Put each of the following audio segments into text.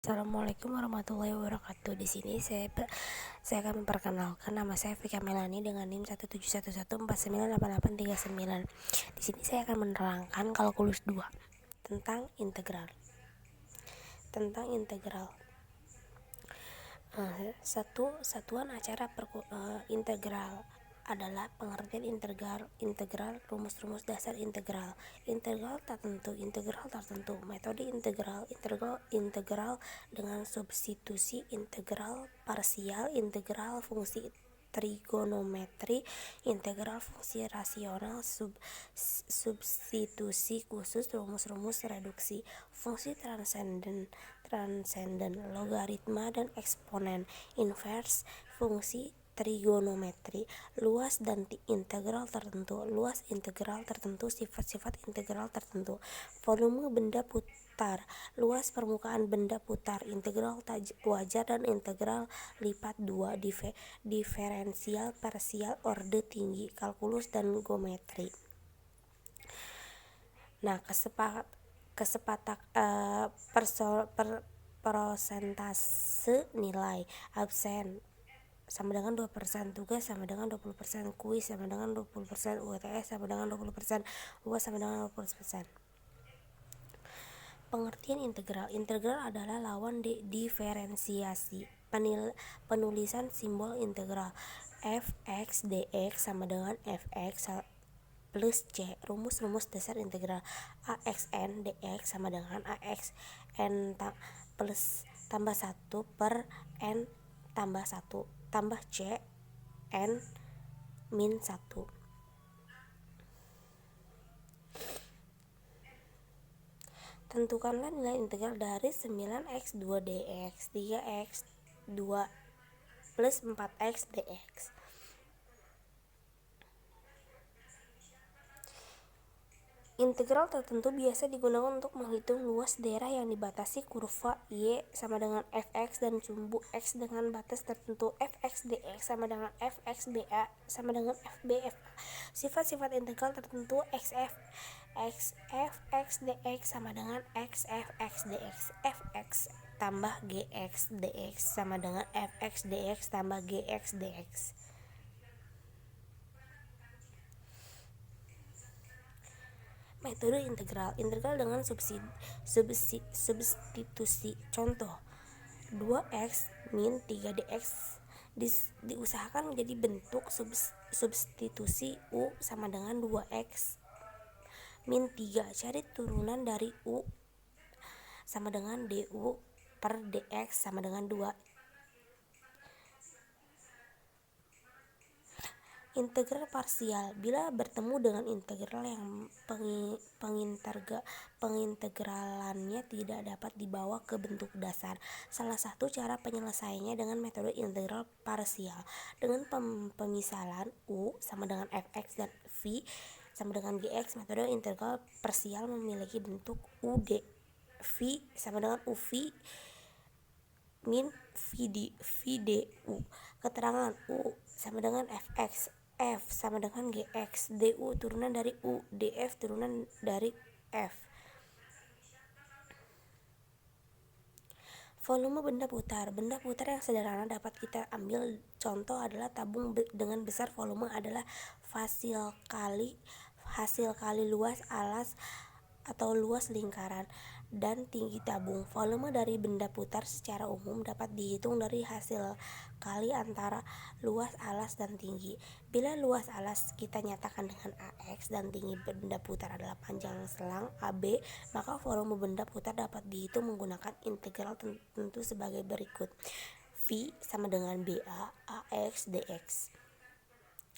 Assalamualaikum warahmatullahi wabarakatuh. Di sini saya akan memperkenalkan nama saya Vika Melani dengan NIM 17114988839. Di sini saya akan menerangkan kalkulus 2 tentang integral. Satuan acara integral adalah pengertian integral, rumus-rumus dasar integral tertentu, metode integral dengan substitusi, integral parsial, integral fungsi trigonometri, integral fungsi rasional, substitusi khusus, rumus-rumus reduksi, fungsi transenden, logaritma dan eksponen, inverse, fungsi trigonometri, luas dan integral tertentu, sifat-sifat integral tertentu, volume benda putar, luas permukaan benda putar, integral wajar dan integral lipat 2, diferensial, parsial, orde tinggi, kalkulus dan geometri. Nah, persentase nilai absen sama dengan 2%, tugas sama dengan 20%, kuis sama dengan 20%, UTS sama dengan 20%, UAS sama dengan 20%. Pengertian integral adalah lawan diferensiasi. Penulisan simbol integral fx dx sama dengan fx plus c. Rumus-rumus dasar integral axn dx sama dengan axn plus tambah 1 per n tambah 1 tambah c n min 1. Tentukanlah nilai integral dari 9x2 dx, 3x2 plus 4x dx. Integral tertentu biasa digunakan untuk menghitung luas daerah yang dibatasi kurva y sama dengan fx dan sumbu x dengan batas tertentu. Fx dx sama dengan fx ba sama dengan fb fa. Sifat-sifat integral tertentu xf fx dx sama dengan xfx dx. Fx tambah gx dx sama dengan fx dx tambah gx dx. Metode integral dengan substitusi. Contoh, 2x min 3dx diusahakan menjadi bentuk substitusi u sama dengan 2x min 3. Cari turunan dari u sama dengan du per dx sama dengan 2. Integral parsial. Bila bertemu dengan integral yang pengintegralannya tidak dapat dibawa ke bentuk dasar, salah satu cara penyelesaiannya dengan metode integral parsial dengan pemisalan u sama dengan fx dan v sama dengan gx. Metode integral parsial memiliki bentuk ud v sama dengan uv min vdu. Keterangan u sama dengan fx, f sama dengan gx, du turunan dari u, df turunan dari f. Volume benda putar yang sederhana dapat kita ambil contoh adalah tabung dengan besar volume adalah hasil kali luas alas atau luas lingkaran dan tinggi tabung. Volume dari benda putar secara umum dapat dihitung dari hasil kali antara luas alas dan tinggi. Bila luas alas kita nyatakan dengan AX dan tinggi benda putar adalah panjang selang AB, maka volume benda putar dapat dihitung menggunakan integral tentu sebagai berikut. V sama dengan BA AX dx.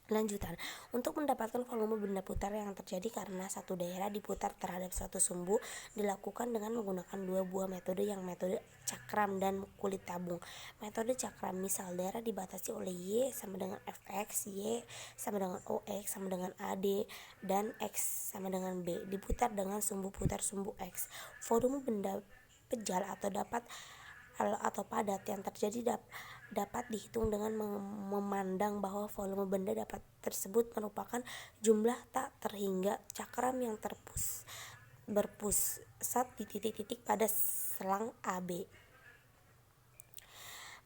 Lanjutan, untuk mendapatkan volume benda putar yang terjadi karena satu daerah diputar terhadap suatu sumbu dilakukan dengan menggunakan dua buah metode, yang metode cakram dan kulit tabung. Metode cakram, misal daerah dibatasi oleh y sama dengan fx, y sama dengan ox sama dengan ad, dan x sama dengan b, diputar dengan sumbu putar sumbu x. Volume benda pejal atau padat yang terjadi dapat dihitung dengan memandang bahwa volume benda tersebut merupakan jumlah tak terhingga cakram yang berpusat di titik-titik pada selang AB.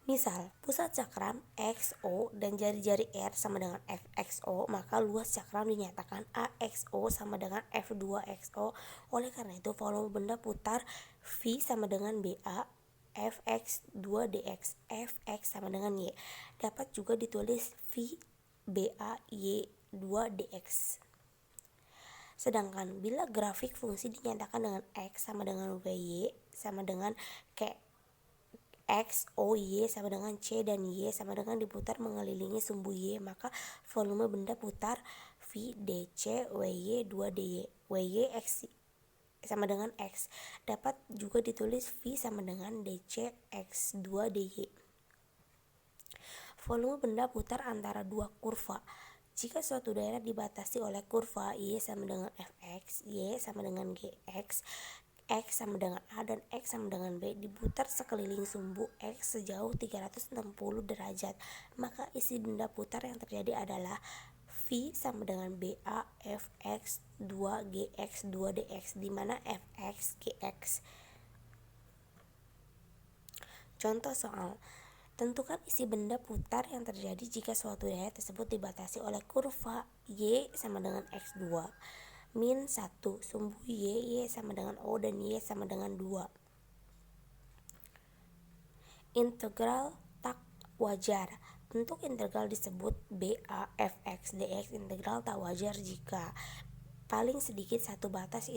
Misal, pusat cakram XO dan jari-jari R sama dengan FXO, maka luas cakram dinyatakan AXO sama dengan F2XO. Oleh karena itu, volume benda putar V sama dengan BA, Fx 2dx, Fx sama dengan Y. Dapat juga ditulis V BA Y 2dx. Sedangkan bila grafik fungsi dinyatakan dengan X sama dengan WY sama dengan X, O, Y sama dengan C dan Y sama dengan diputar mengelilingi sumbu Y, maka volume benda putar V DC WY 2DY. WY X sama dengan X. Dapat juga ditulis V sama dengan DC X 2DY. Volume benda putar antara dua kurva. Jika suatu daerah dibatasi oleh kurva Y sama dengan Fx, Y sama dengan Gx, X sama dengan A dan X sama dengan B diputar sekeliling sumbu X sejauh 360 derajat, maka isi benda putar yang terjadi adalah V sama dengan BA Fx 2Gx 2dx, di mana Fx Gx. Contoh soal: tentukan isi benda putar yang terjadi jika suatu daerah tersebut dibatasi oleh kurva Y sama dengan X2 min 1, sumbu Y sama dengan O dan Y sama dengan 2. Integral tak wajar. Bentuk integral disebut BA Fx dx. Integral tak wajar jika paling sedikit satu batas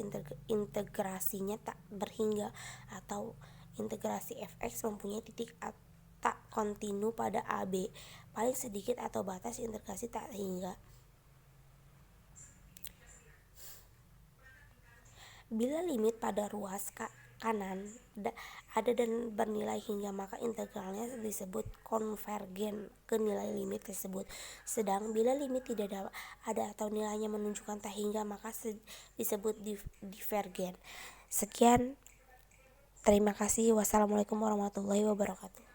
integrasinya tak berhingga, atau integrasi Fx mempunyai titik tak kontinu pada AB, paling sedikit atau batas integrasi tak hingga. Bila limit pada ruas kanan ada dan bernilai hingga, maka integralnya disebut konvergen ke nilai limit tersebut. Sedang bila limit tidak ada atau nilainya menunjukkan tak hingga, maka disebut divergen. Sekian, terima kasih. Wassalamualaikum warahmatullahi wabarakatuh.